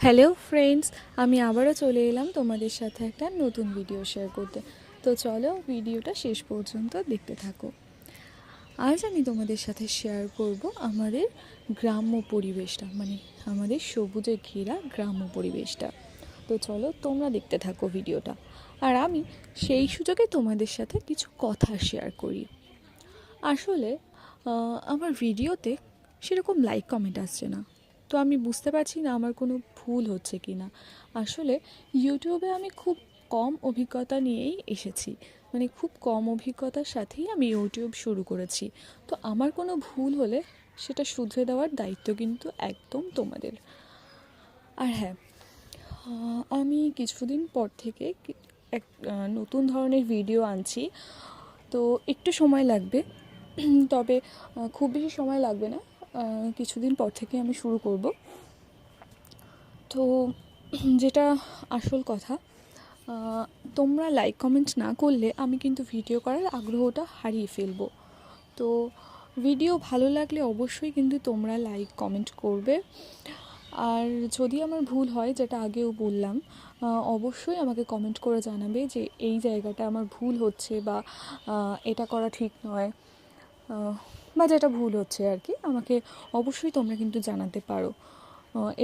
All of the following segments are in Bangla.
হ্যালো ফ্রেন্ডস, আমি আবারও চলে এলাম তোমাদের সাথে একটা নতুন ভিডিও শেয়ার করতে। তো চলো ভিডিওটা শেষ পর্যন্ত দেখতে থাকো। আজ আমি তোমাদের সাথে শেয়ার করব আমাদের গ্রাম্য পরিবেশটা, মানে আমাদের সবুজে ঘেরা গ্রাম্য পরিবেশটা। তো চলো তোমরা দেখতে থাকো ভিডিওটা, আর আমি সেই সুযোগে তোমাদের সাথে কিছু কথা শেয়ার করি। আসলে আমার ভিডিওতে সেরকম লাইক কমেন্ট আসছে না, তো আমি বুঝতে পারছি না আমার কোনো ভুল হচ্ছে কি না। আসলে ইউটিউবে আমি খুব কম অভিজ্ঞতা নিয়েই এসেছি, মানে খুব কম অভিজ্ঞতার সাথেই আমি ইউটিউব শুরু করেছি। তো আমার কোনো ভুল হলে সেটা শুধরে দেওয়ার দায়িত্ব কিন্তু একদম তোমাদের। আর হ্যাঁ, আমি কিছুদিন পর থেকে এক নতুন ধরনের ভিডিও আনছি, তো একটু সময় লাগবে, তবে খুব বেশি সময় লাগবে না। কিছুদিন পর থেকে আমি শুরু করব। তো যেটা আসল কথা, তোমরা লাইক কমেন্ট না করলে আমি কিন্তু ভিডিও করার আগ্রহটা হারিয়ে ফেলবো। তো ভিডিও ভালো লাগলে অবশ্যই কিন্তু তোমরা লাইক কমেন্ট করবে। আর যদি আমার ভুল হয়, যেটা আগেও বললাম, অবশ্যই আমাকে কমেন্ট করে জানাবে যে এই জায়গাটা আমার ভুল হচ্ছে, বা এটা করা ঠিক নয়, বা যেটা ভুল হচ্ছে আর কি, আমাকে অবশ্যই তোমরা কিন্তু জানাতে পারো।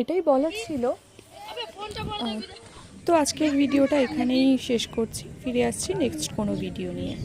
এটাই বলার ছিল। তো আজকের ভিডিওটা এখানেই শেষ করছি, ফিরে আসছি নেক্সট কোনো ভিডিও নিয়ে।